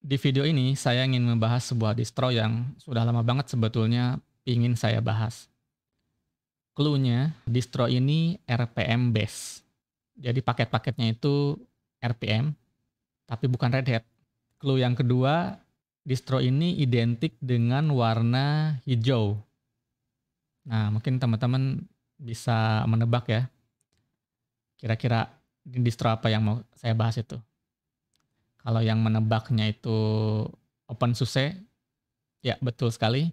Di video ini saya ingin membahas sebuah distro yang sudah lama banget sebetulnya ingin saya bahas. Clue-nya, distro ini RPM base. Jadi paket-paketnya itu RPM, tapi bukan Red Hat. Clue yang kedua, distro ini identik dengan warna hijau. Nah, mungkin teman-teman bisa menebak ya, kira-kira distro apa yang mau saya bahas itu. Kalau yang menebaknya itu OpenSUSE, ya betul sekali.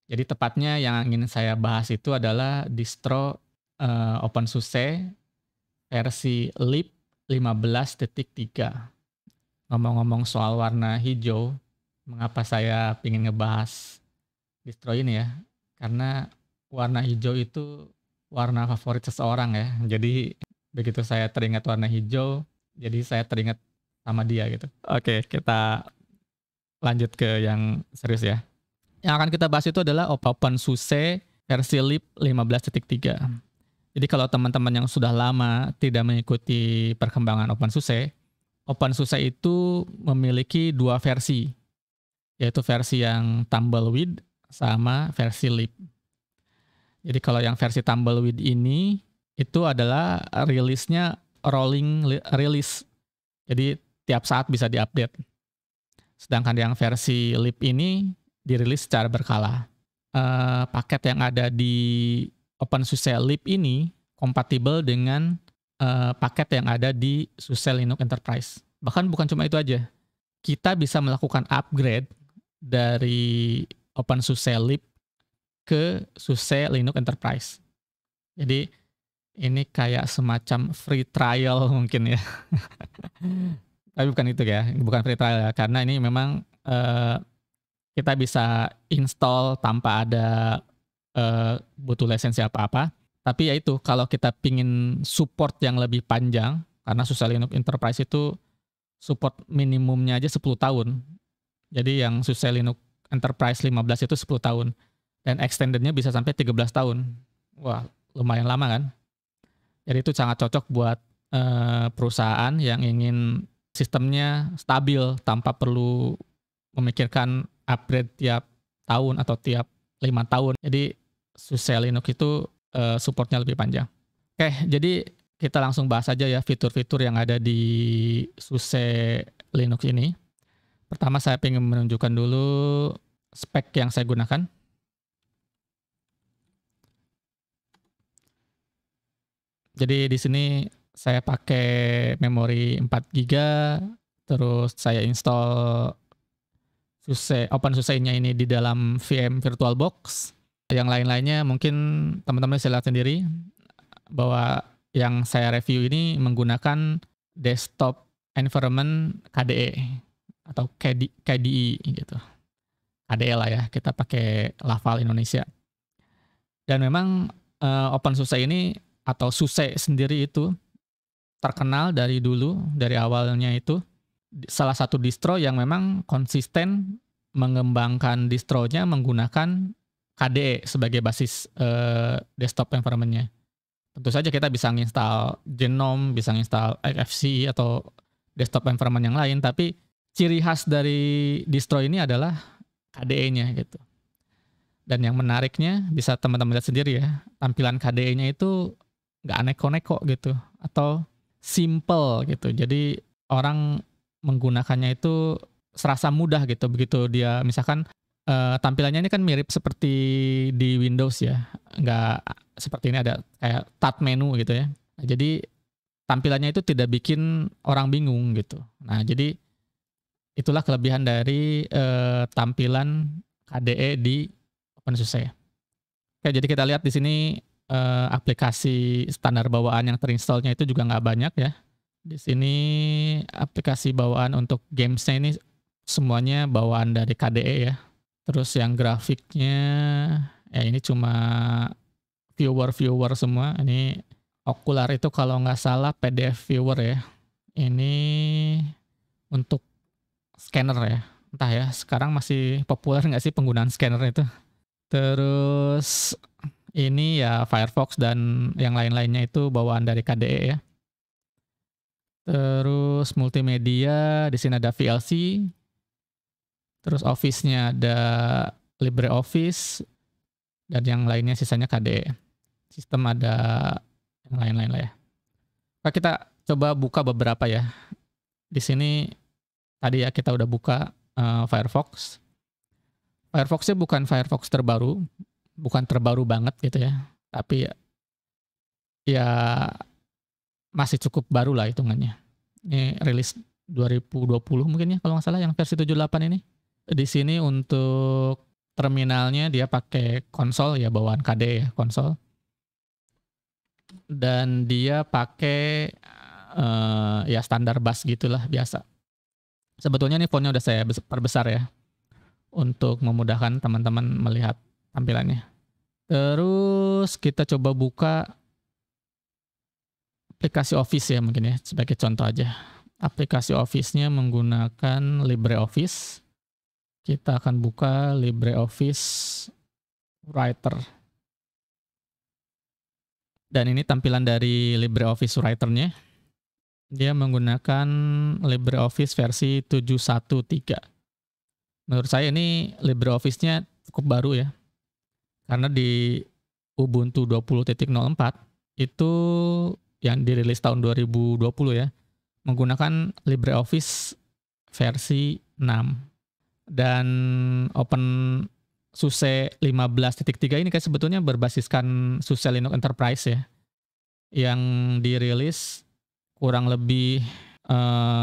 Jadi tepatnya yang ingin saya bahas itu adalah distro OpenSUSE versi lib 15.3. Ngomong-ngomong soal warna hijau, mengapa saya ingin ngebahas distro ini ya? Karena warna hijau itu warna favorit seseorang ya. Jadi begitu saya teringat warna hijau, jadi saya teringat sama dia gitu. Oke, kita lanjut ke yang serius ya. Yang akan kita bahas itu adalah OpenSUSE versi lib 15.3. Jadi kalau teman-teman yang sudah lama tidak mengikuti perkembangan OpenSUSE, OpenSUSE itu memiliki dua versi, yaitu versi yang Tumbleweed sama versi lib. Jadi kalau yang versi Tumbleweed ini, itu adalah rilisnya rolling release. Jadi tiap saat bisa diupdate. Sedangkan yang versi lib ini dirilis secara berkala. Paket yang ada di OpenSUSE lib ini kompatibel dengan paket yang ada di SUSE Linux Enterprise. Bahkan bukan cuma itu aja. Kita bisa melakukan upgrade dari OpenSUSE lib ke SUSE Linux Enterprise. Jadi ini kayak semacam free trial mungkin ya. Tapi bukan itu ya, bukan free trial ya, karena ini memang kita bisa install tanpa ada butuh lisensi apa-apa. Tapi ya itu, kalau kita pingin support yang lebih panjang, karena SUSE Linux Enterprise itu support minimumnya aja 10 tahun. Jadi yang SUSE Linux Enterprise 15 itu 10 tahun. Dan extendednya bisa sampai 13 tahun. Wah, lumayan lama kan? Jadi itu sangat cocok buat perusahaan yang ingin sistemnya stabil tanpa perlu memikirkan upgrade tiap tahun atau tiap 5 tahun. Jadi SUSE Linux itu supportnya lebih panjang. Oke, jadi kita langsung bahas aja ya fitur-fitur yang ada di SUSE Linux ini. Pertama saya ingin menunjukkan dulu spek yang saya gunakan. Jadi di sini saya pakai memori 4 GB, terus saya install OpenSUSE-nya ini di dalam VM VirtualBox. Yang lain-lainnya mungkin teman-teman bisa lihat sendiri bahwa yang saya review ini menggunakan desktop environment KDE atau KDE gitu. KDE lah ya, kita pakai Laval Indonesia. Dan memang OpenSUSE ini atau SUSE sendiri itu terkenal dari dulu, dari awalnya itu salah satu distro yang memang konsisten mengembangkan distronya menggunakan KDE sebagai basis desktop environment-nya. Tentu saja kita bisa nginstal Genome, bisa nginstal XFCE atau desktop environment yang lain, tapi ciri khas dari distro ini adalah KDE-nya gitu. Dan yang menariknya bisa teman-teman lihat sendiri ya, tampilan KDE-nya itu nggak neko-neko gitu, atau simple gitu. Jadi orang menggunakannya itu serasa mudah gitu. Begitu dia misalkan tampilannya ini kan mirip seperti di Windows ya, nggak seperti ini ada kayak tab menu gitu ya. Nah, jadi tampilannya itu tidak bikin orang bingung gitu. Nah, jadi itulah kelebihan dari tampilan KDE di OpenSUSE. Oke, jadi kita lihat di sini aplikasi standar bawaan yang terinstallnya itu juga nggak banyak ya. Di sini aplikasi bawaan untuk gamesnya ini semuanya bawaan dari KDE ya. Terus yang grafiknya ya ini cuma viewer semua. Ini Okular itu kalau nggak salah PDF viewer ya. Ini untuk scanner ya. Entah ya, sekarang masih populer nggak sih penggunaan scanner itu. Terus ini ya Firefox dan yang lain-lainnya itu bawaan dari KDE ya. Terus multimedia, di sini ada VLC, Terus Office-nya ada LibreOffice, dan yang lainnya sisanya KDE. Sistem ada yang lain-lain lah ya. Nah, kita coba buka beberapa ya. Di sini tadi ya kita udah buka Firefox. Firefox-nya bukan Firefox terbaru, bukan terbaru banget gitu ya. Tapi ya masih cukup baru lah hitungannya. Ini rilis 2020 mungkin ya kalau nggak salah yang versi 78 ini. Di sini untuk terminalnya dia pakai konsol ya, bawaan KDE ya, konsol. Dan dia pakai ya standar bus gitulah biasa. Sebetulnya ini fontnya udah saya perbesar ya untuk memudahkan teman-teman melihat tampilannya. Terus kita coba buka aplikasi Office ya mungkin ya sebagai contoh aja. Aplikasi Office-nya menggunakan LibreOffice. Kita akan buka LibreOffice Writer. Dan ini tampilan dari LibreOffice Writer-nya. Dia menggunakan LibreOffice versi 7.1.3. Menurut saya ini LibreOffice-nya cukup baru ya. Karena di Ubuntu 20.04 itu yang dirilis tahun 2020 ya, menggunakan LibreOffice versi 6. Dan OpenSUSE 15.3 ini kan sebetulnya berbasiskan SUSE Linux Enterprise ya, yang dirilis kurang lebih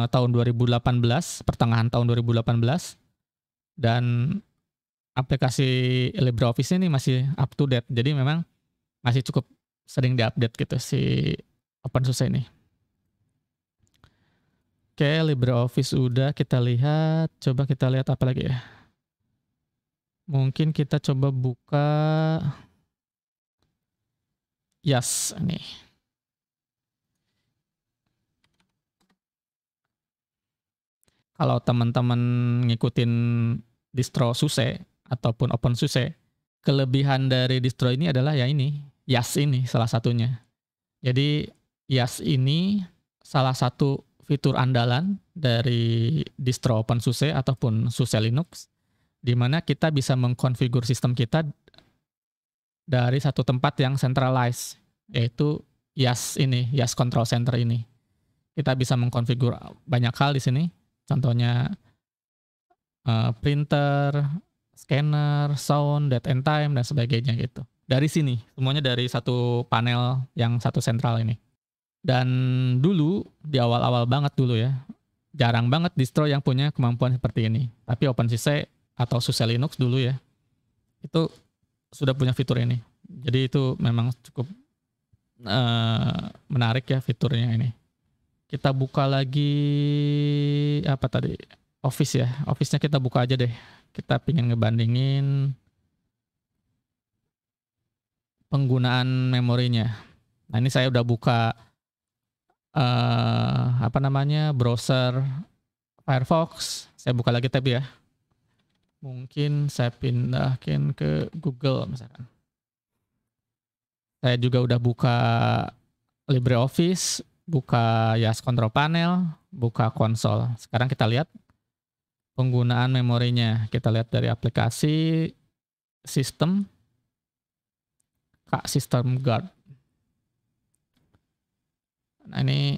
tahun 2018, pertengahan tahun 2018, dan aplikasi LibreOffice ini masih up to date, jadi memang masih cukup sering diupdate gitu si OpenSUSE ini. Oke, LibreOffice udah kita lihat. Coba kita lihat apa lagi ya. Mungkin kita coba buka Yas nih. Kalau teman-teman ngikutin distro SUSE ataupun OpenSUSE, kelebihan dari distro ini adalah ya ini, Yas ini salah satunya. Jadi Yas ini salah satu fitur andalan dari distro OpenSUSE ataupun SUSE Linux, di mana kita bisa mengkonfigur sistem kita dari satu tempat yang centralized, yaitu Yas ini, Yas Control Center ini. Kita bisa mengkonfigur banyak hal di sini, contohnya printer, scanner, sound, date and time, dan sebagainya gitu. Dari sini, semuanya dari satu panel yang satu sentral ini. Dan dulu, di awal-awal banget dulu ya, jarang banget distro yang punya kemampuan seperti ini. Tapi OpenSUSE atau SUSE Linux dulu ya, itu sudah punya fitur ini. Jadi itu memang cukup menarik ya fiturnya ini. Kita buka lagi, apa tadi, Office ya. Office-nya kita buka aja deh. Kita pengen ngebandingin penggunaan memorinya. Nah ini saya udah buka browser Firefox. Saya buka lagi tab ya. Mungkin saya pindahin ke Google misalkan. Saya juga udah buka LibreOffice, buka Yas Control Panel, buka konsol. Sekarang kita lihat penggunaan memorinya. Kita lihat dari aplikasi sistem, System Guard. Nah ini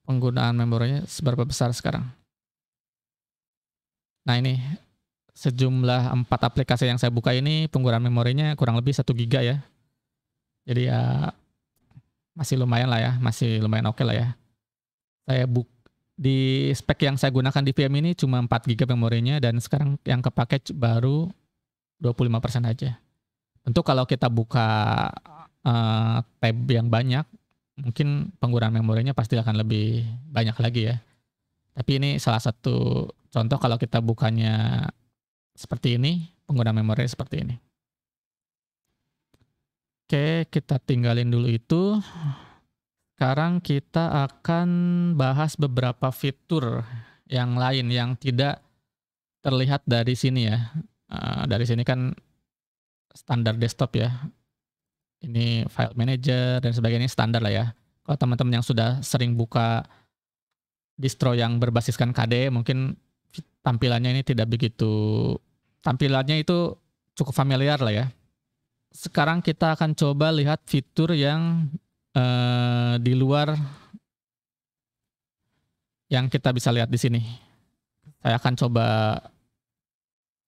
penggunaan memorinya seberapa besar sekarang. Nah ini sejumlah 4 aplikasi yang saya buka ini penggunaan memorinya kurang lebih 1 GB ya. Jadi ya masih lumayan lah ya, masih lumayan oke lah ya. Saya di spek yang saya gunakan di VM ini cuma 4 GB memorinya, dan sekarang yang kepake baru 25% aja. Tentu kalau kita buka tab yang banyak, mungkin penggunaan memorinya pasti akan lebih banyak lagi ya. Tapi ini salah satu contoh kalau kita bukanya seperti ini, penggunaan memori seperti ini. Oke, kita tinggalin dulu itu. Sekarang kita akan bahas beberapa fitur yang lain yang tidak terlihat dari sini ya. Dari sini kan standar desktop ya. Ini file manager dan sebagainya standar lah ya. Kalau teman-teman yang sudah sering buka distro yang berbasiskan KDE, mungkin tampilannya ini tidak begitu, tampilannya itu cukup familiar lah ya. Sekarang kita akan coba lihat fitur yang di luar yang kita bisa lihat di sini. Saya akan coba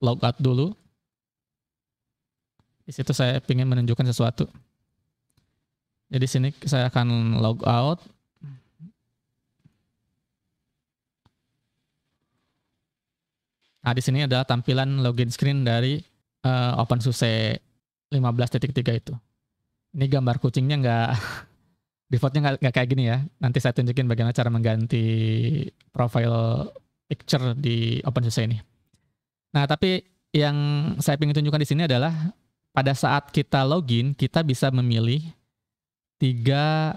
logout dulu. Di situ saya ingin menunjukkan sesuatu. Jadi sini saya akan logout. Nah, di sini adalah tampilan login screen dari OpenSUSE 15.3 itu. Ini gambar kucingnya nggak, defaultnya nggak kayak gini ya. Nanti saya tunjukin bagaimana cara mengganti profile picture di OpenSUSE ini. Nah, tapi yang saya ingin tunjukkan di sini adalah pada saat kita login, kita bisa memilih 3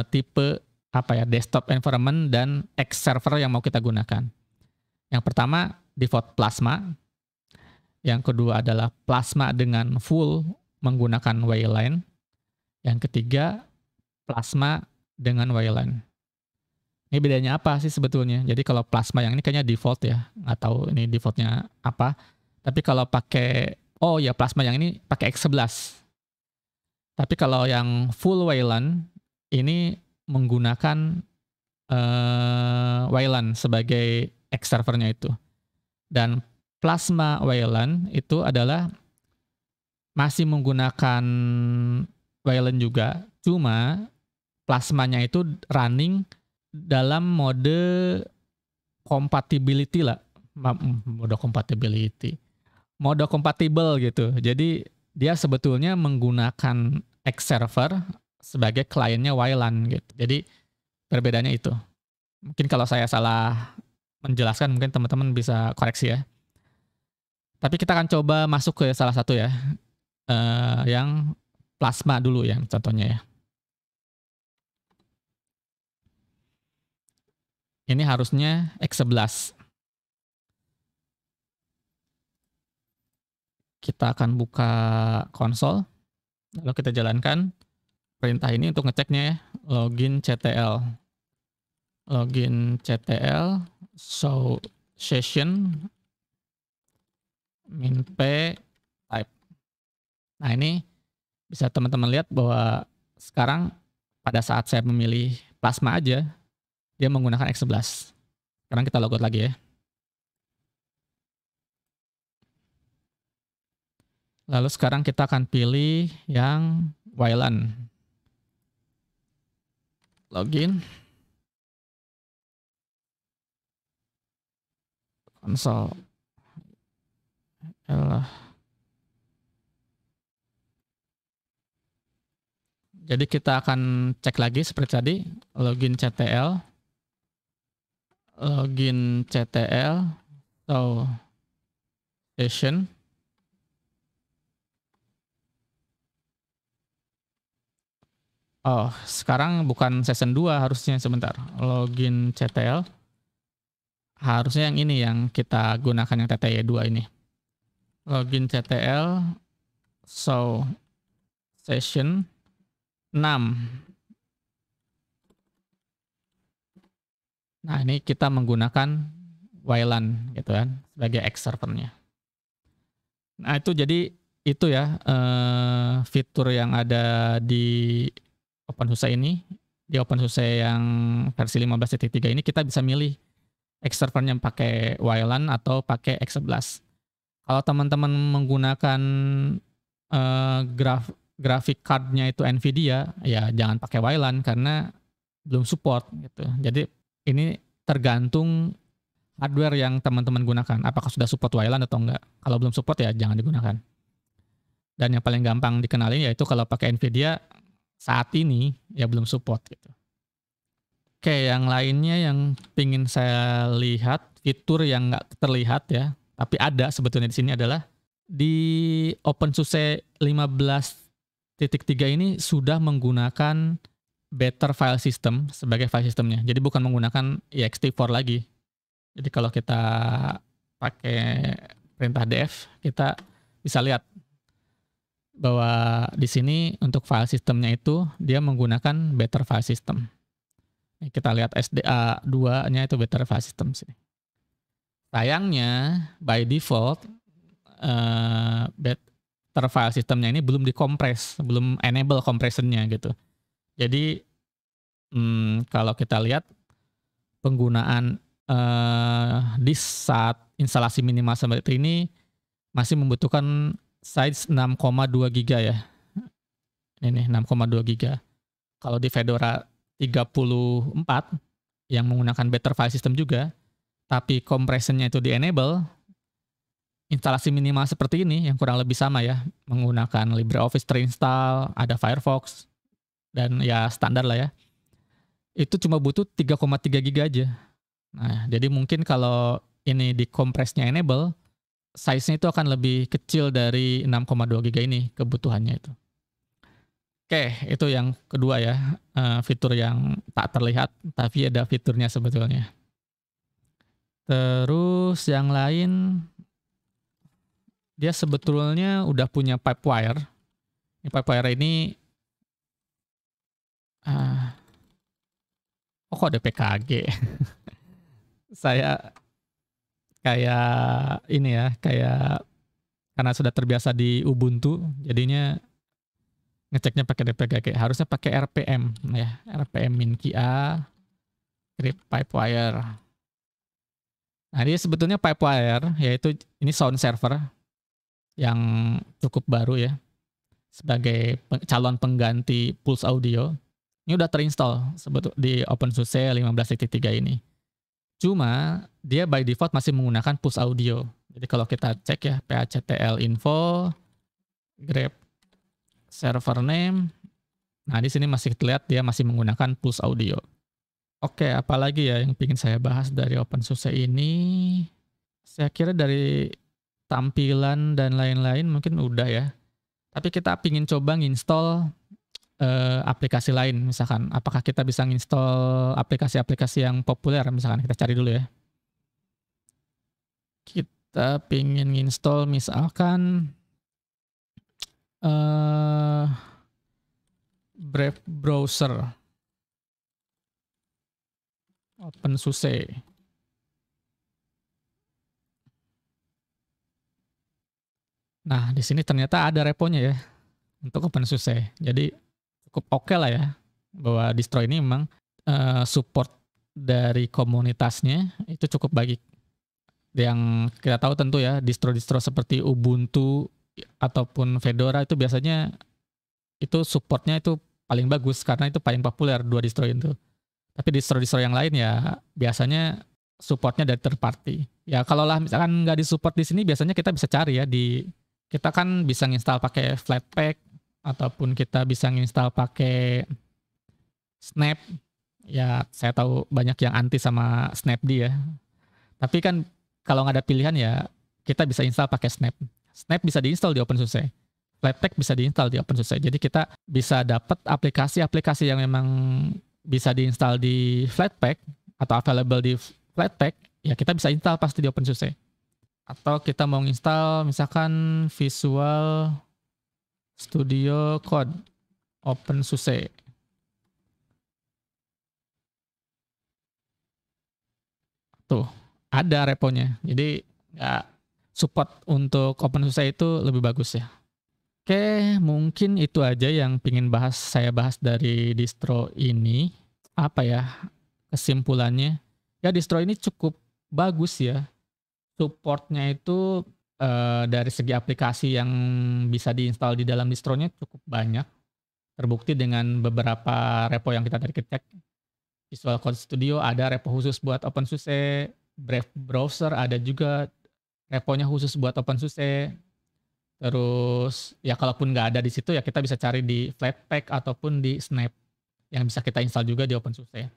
tipe desktop environment dan X server yang mau kita gunakan. Yang pertama default Plasma, yang kedua adalah Plasma dengan full menggunakan Wayland, yang ketiga Plasma dengan Wayland. Ini bedanya apa sih sebetulnya? Jadi kalau Plasma yang ini kayaknya default ya, nggak tahu ini defaultnya apa. Tapi kalau pakai, Plasma yang ini pakai X11. Tapi kalau yang full Wayland ini menggunakan Wayland sebagai X servernya itu. Dan Plasma Wayland itu adalah masih menggunakan Wayland juga, cuma Plasmanya itu running dalam mode compatibility lah, mode compatible gitu. Jadi dia sebetulnya menggunakan X server sebagai kliennya Wayland gitu. Jadi perbedaannya itu. Mungkin kalau saya salah menjelaskan, mungkin teman-teman bisa koreksi ya. Tapi kita akan coba masuk ke salah satu ya, yang Plasma dulu ya, contohnya ya. Ini harusnya X11. Kita akan buka konsol, lalu kita jalankan perintah ini untuk ngeceknya ya, login CTL. Login CTL, show session, min-p, type. Nah ini bisa teman-teman lihat bahwa sekarang pada saat saya memilih Plasma aja, dia menggunakan X11. Sekarang kita logout lagi ya. Lalu sekarang kita akan pilih yang Wayland. Login. Konsol. Jadi kita akan cek lagi seperti tadi, login CTL, so session, sekarang bukan session 2 harusnya, sebentar, login CTL, harusnya yang ini yang kita gunakan yang TTY 2 ini, login CTL, so session 6. Nah, ini kita menggunakan Wayland gitu kan sebagai X servernya. Nah, itu jadi itu ya fitur yang ada di OpenSUSE ini. Di OpenSUSE yang versi 15.3 ini kita bisa milih X servernya pakai Wayland atau pakai X11. Kalau teman-teman menggunakan graphic card-nya itu Nvidia, ya jangan pakai Wayland karena belum support gitu. Jadi ini tergantung hardware yang teman-teman gunakan. Apakah sudah support Wayland atau enggak. Kalau belum support ya jangan digunakan. Dan yang paling gampang dikenalin yaitu kalau pakai Nvidia saat ini ya belum support gitu. Oke, yang lainnya yang pingin saya lihat, fitur yang nggak terlihat ya, tapi ada sebetulnya di sini adalah di OpenSUSE 15.3 ini sudah menggunakan Better File System sebagai file systemnya. Jadi bukan menggunakan ext4 lagi. Jadi kalau kita pakai perintah df, kita bisa lihat bahwa di sini untuk file systemnya itu dia menggunakan Better File System. Kita lihat SDA 2-nya itu Better File System sini. Sayangnya by default better file systemnya ini belum dikompres, belum enable compressionnya gitu. Jadi kalau kita lihat penggunaan disk saat instalasi minimal seperti ini masih membutuhkan size 6,2 giga ya. Ini 6,2 giga. Kalau di Fedora 34 yang menggunakan better file system juga, tapi compressionnya itu di-enable, instalasi minimal seperti ini yang kurang lebih sama ya, menggunakan LibreOffice terinstall, ada Firefox, dan ya standar lah ya. Itu cuma butuh 3,3 giga aja. Nah, jadi mungkin kalau ini dikompresnya enable, size-nya itu akan lebih kecil dari 6,2 giga ini kebutuhannya itu. Oke, itu yang kedua ya, fitur yang tak terlihat, tapi ada fiturnya sebetulnya. Terus yang lain, dia sebetulnya udah punya Pipewire. Ini Pipewire ini, kok ada PKG? Saya kayak ini ya, kayak karena sudah terbiasa di Ubuntu, jadinya ngeceknya pakai PKG. Harusnya pakai RPM ya, RPM minkia script Pipewire. Nah, dia sebetulnya Pipewire, yaitu ini sound server yang cukup baru ya, sebagai calon pengganti Pulse Audio. Ini udah terinstall di OpenSUSE 15.3 ini. Cuma dia by default masih menggunakan Pulse Audio. Jadi kalau kita cek ya, phctl info, grep server name, nah di sini masih terlihat dia masih menggunakan Pulse Audio. Oke, apalagi ya yang ingin saya bahas dari OpenSUSE ini? Saya kira dari tampilan dan lain-lain mungkin udah ya. Tapi kita ingin coba nginstall aplikasi lain, misalkan apakah kita bisa nginstall aplikasi-aplikasi yang populer, misalkan kita cari dulu ya. Kita pingin nginstall misalkan Brave browser OpenSUSE. Nah, di sini ternyata ada reponya ya untuk OpenSUSE. Jadi cukup oke lah ya, bahwa distro ini memang support dari komunitasnya itu cukup baik. Yang kita tahu tentu ya, distro-distro seperti Ubuntu ataupun Fedora itu biasanya itu supportnya itu paling bagus karena itu paling populer dua distro itu. Tapi distro-distro yang lain ya biasanya supportnya dari third party. Ya kalau lah misalkan nggak disupport di sini, biasanya kita bisa cari ya kita kan bisa nginstal pakai Flatpak, ataupun kita bisa nginstal pakai Snap. Ya, saya tahu banyak yang anti sama Snapd ya. Tapi kan kalau nggak ada pilihan ya, kita bisa install pakai Snap. Snap bisa diinstal di OpenSUSE. Flatpak bisa diinstal di OpenSUSE. Jadi kita bisa dapat aplikasi-aplikasi yang memang bisa diinstal di Flatpak atau available di Flatpak, ya kita bisa install pasti di OpenSUSE. Atau kita mau install misalkan Visual Studio Code OpenSUSE. Tuh, ada reponya. Jadi ya, support untuk OpenSUSE itu lebih bagus ya. Oke, mungkin itu aja yang saya bahas dari distro ini. Apa ya kesimpulannya? Ya distro ini cukup bagus ya. Supportnya itu dari segi aplikasi yang bisa diinstal di dalam distronya cukup banyak. Terbukti dengan beberapa repo yang kita tadi cek. Visual Code Studio ada repo khusus buat OpenSUSE. Brave Browser ada juga reponya khusus buat OpenSUSE. Terus ya kalaupun nggak ada di situ ya kita bisa cari di Flatpak ataupun di Snap yang bisa kita install juga di OpenSUSE.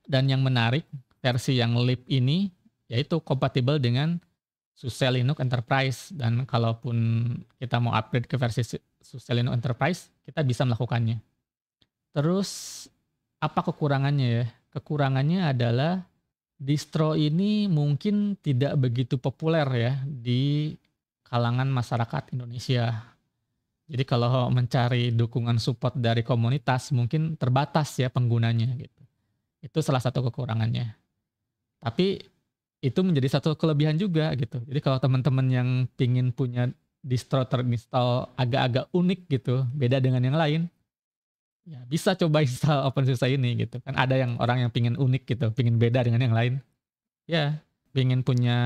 Dan yang menarik, versi yang lib ini yaitu kompatibel dengan SUSE Linux Enterprise, dan kalaupun kita mau upgrade ke versi SUSE Linux Enterprise, kita bisa melakukannya. Terus apa kekurangannya ya? Kekurangannya adalah distro ini mungkin tidak begitu populer ya di kalangan masyarakat Indonesia. Jadi kalau mencari dukungan support dari komunitas mungkin terbatas ya penggunanya gitu. Itu salah satu kekurangannya. Tapi itu menjadi satu kelebihan juga gitu. Jadi kalau teman-teman yang pingin punya distro terinstall agak-agak unik gitu, beda dengan yang lain, ya bisa coba install OpenSUSE ini gitu kan. Ada yang orang yang pingin unik gitu, pingin beda dengan yang lain. Ya, pingin punya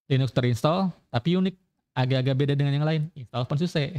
Linux terinstall tapi unik, agak-agak beda dengan yang lain, install OpenSUSE.